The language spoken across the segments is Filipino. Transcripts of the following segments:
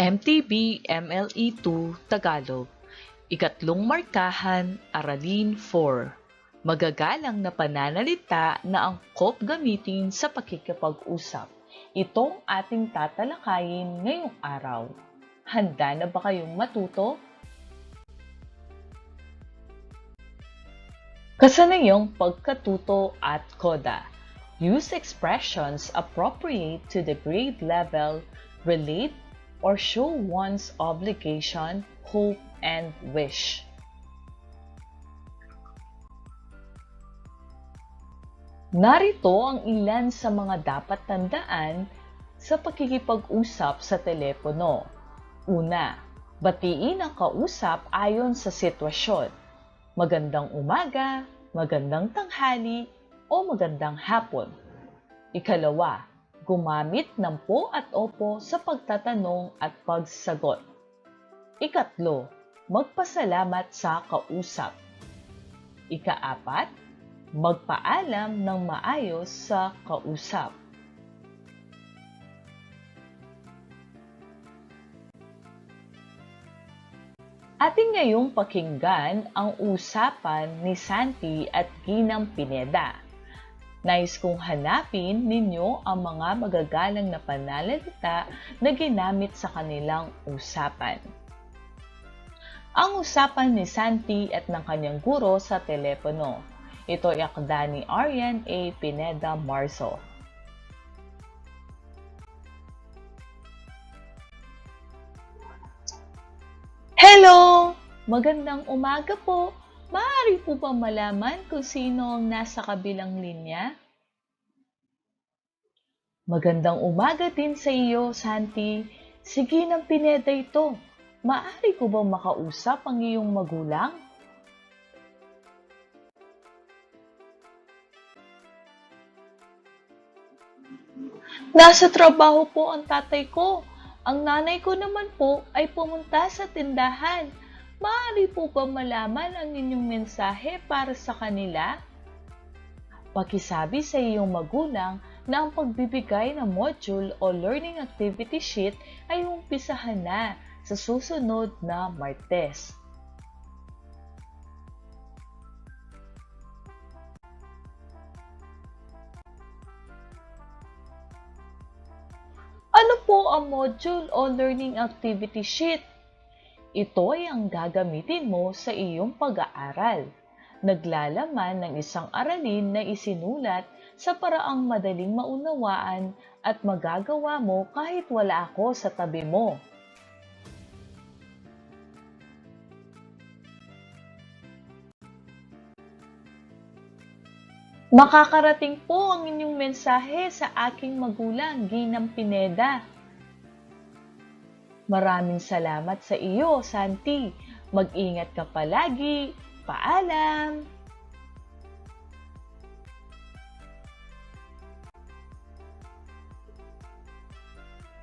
MTB MLE2 Tagalog, Ikatlong Markahan, Aralin 4. Magagalang na pananalita na angkop gamitin sa pakikipag-usap. Itong ating tatalakayin ngayong araw. Handa na ba kayong matuto? Kasanayang pagkatuto at koda. Use expressions appropriate to the grade level, relate, or show one's obligation, hope, and wish. Narito ang ilan sa mga dapat tandaan sa pakikipag-usap sa telepono. Una, batiin ang kausap ayon sa sitwasyon. Magandang umaga, magandang tanghali, o magandang hapon. Ikalawa, gumamit ng po at opo sa pagtatanong at pagsagot. Ikatlo, magpasalamat sa kausap. Ikaapat, magpaalam ng maayos sa kausap. Ating ngayong pakinggan ang usapan ni Santi at Ginang Pineda. Nais kong hanapin ninyo ang mga magagalang na pananalita na ginamit sa kanilang usapan. Ang usapan ni Santi at ng kanyang guro sa telepono. Ito ay akda ni Arian A. Pineda Marzo. Hello! Magandang umaga po. Maaari po ba malaman kung sino ang nasa kabilang linya? Magandang umaga din sa iyo, Santi. Si Ginang Pineda ito. Maaari ko bang makausap ang iyong magulang? Nasa trabaho po ang tatay ko. Ang nanay ko naman po ay pumunta sa tindahan. Maaari po ba malaman ang inyong mensahe para sa kanila? Pakisabi sa iyong magulang na ang pagbibigay ng module o learning activity sheet ay umpisahan na sa susunod na Martes. Ano po ang module o learning activity sheet? Ito ay ang gagamitin mo sa iyong pag-aaral. Naglalaman ng isang aralin na isinulat sa paraang madaling maunawaan at magagawa mo kahit wala ako sa tabi mo. Makakarating po ang inyong mensahe sa aking magulang, Ginang Pineda. Maraming salamat sa iyo, Santi. Mag-ingat ka palagi. Paalam!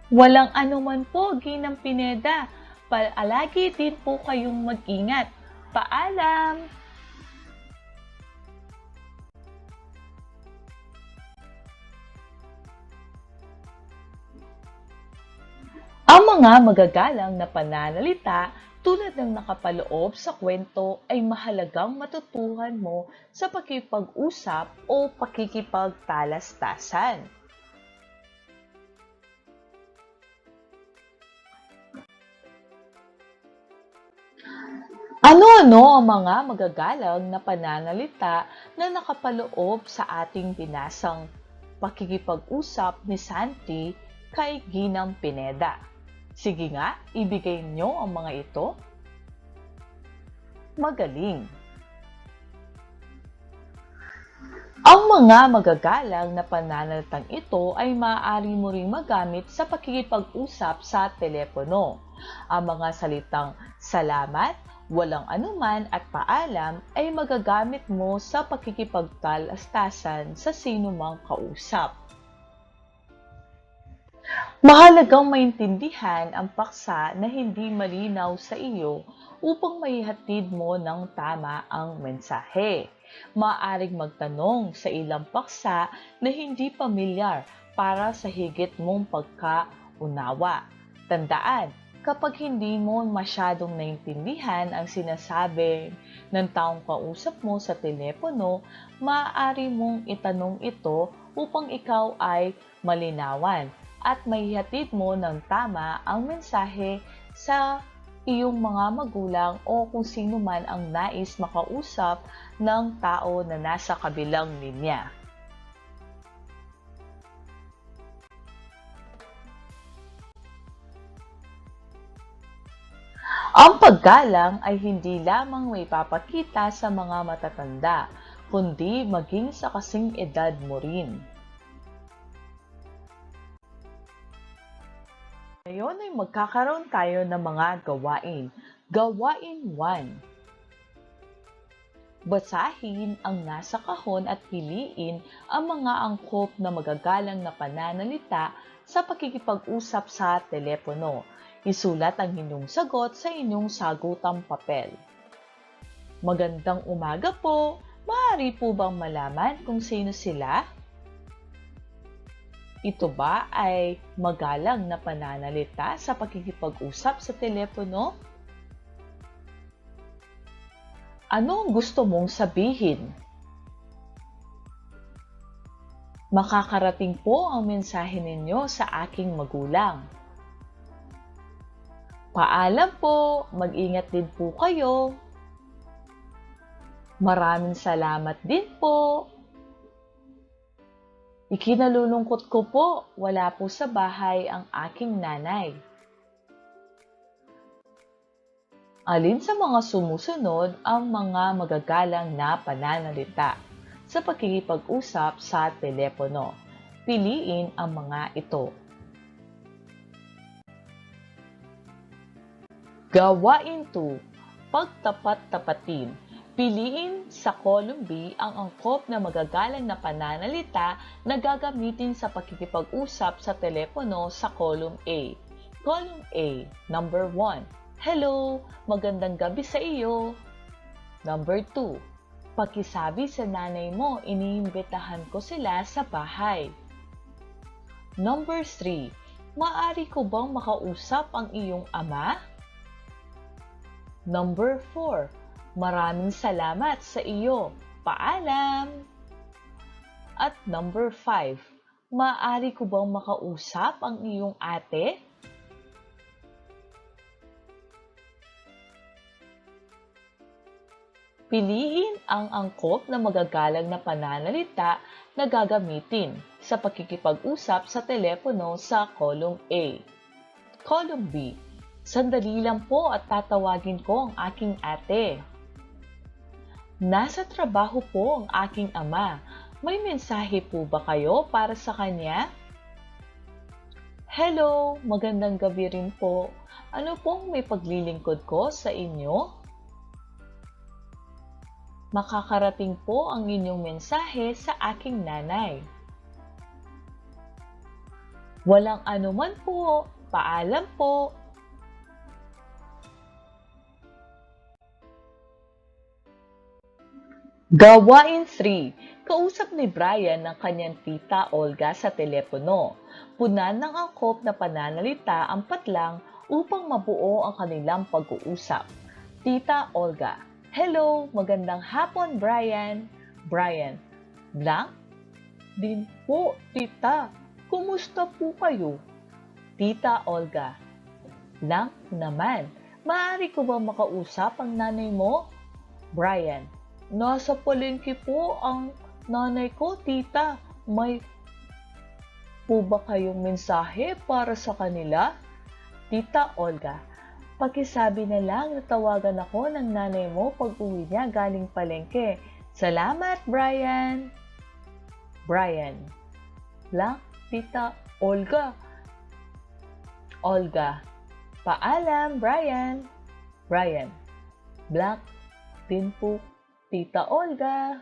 Walang anuman po, Ginang Pineda. Palagi din po kayong mag-ingat. Paalam! Ang mga magagalang na pananalita tulad ng nakapaloob sa kwento ay mahalagang matutuhan mo sa pakikipag-usap o pakikipagtalastasan. Ano-ano ang mga magagalang na pananalita na nakapaloob sa ating binasang pakikipag-usap ni Santi kay Ginang Pineda? Sige nga, ibigay niyo ang mga ito. Magaling! Ang mga magagalang na pananalitang ito ay maaari mo ring magamit sa pakikipag-usap sa telepono. Ang mga salitang salamat, walang anuman at paalam ay magagamit mo sa pakikipagtalastasan sa sinumang kausap. Mahalagang maintindihan ang paksa na hindi malinaw sa iyo upang maihatid mo ng tama ang mensahe. Maaaring magtanong sa ilang paksa na hindi pamilyar para sa higit mong pagkaunawa. Tandaan, Kapag hindi mo masyadong naintindihan ang sinasabi ng taong kausap mo sa telepono, maaari mong itanong ito upang ikaw ay malinawan at maihatid mo ng tama ang mensahe sa iyong mga magulang o kung sino man ang nais makausap ng tao na nasa kabilang linya. Ang paggalang ay hindi lamang may papakita sa mga matatanda, kundi maging sa kasing edad mo rin. Ngayon ay magkakaroon tayo ng mga gawain. Gawain 1. Basahin ang nasa kahon at piliin ang mga angkop na magagalang na pananalita sa pakikipag-usap sa telepono. Isulat ang inyong sagot sa inyong sagutang papel. Magandang umaga po! Maaari po bang malaman kung sino sila? Ito ba ay magalang na pananalita sa pakikipag-usap sa telepono? Ano ang gusto mong sabihin? Makakarating po ang mensahe ninyo sa aking magulang. Paalam po, mag-ingat din po kayo. Maraming salamat din po. Ikinalulungkot ko po, wala po sa bahay ang aking nanay. Alin sa mga sumusunod ang mga magagalang na pananalita sa pakikipag-usap sa telepono? Piliin ang mga ito. Gawain 2. Pagtapat-tapatin. Piliin sa column B ang angkop na magagalang na pananalita na gagamitin sa pakikipag-usap sa telepono sa column A. Column A, number 1. Hello, magandang gabi sa iyo. Number 2. Pakisabi sa nanay mo, iniimbitahan ko sila sa bahay. Number 3. Maaari ko bang makausap ang iyong ama? Number 4. Maraming salamat sa iyo. Paalam! At number 5. Maaari ko bang makausap ang iyong ate? Piliin ang angkop na magagalang na pananalita na gagamitin sa pakikipag-usap sa telepono sa column A. Column B. Sandali lang po at tatawagin ko ang aking ate. Nasa trabaho po ang aking ama. May mensahe po ba kayo para sa kanya? Hello, magandang gabi rin po. Ano pong may paglilingkod ko sa inyo? Makakarating po ang inyong mensahe sa aking nanay. Walang anuman po. Paalam po. Gawain 3. Kausap ni Brian ng kanyang tita Olga sa telepono. Punan ng angkop na pananalita ang patlang upang mabuo ang kanilang pag-uusap. Tita Olga. Hello, magandang hapon, Brian. Brian. Blank? Din po, tita. Kumusta po kayo? Tita Olga. Blank naman. Maaari ko bang makausap ang nanay mo? Brian. Nasa palengke po ang nanay ko, tita. May po ba kayong mensahe para sa kanila? Tita Olga. Pakisabi na lang na tawagan ako ng nanay mo pag uwi niya galing palengke. Salamat, Brian. Brian. Blank, tita Olga. Olga. Paalam, Brian. Brian. Blank din po, tita Olga.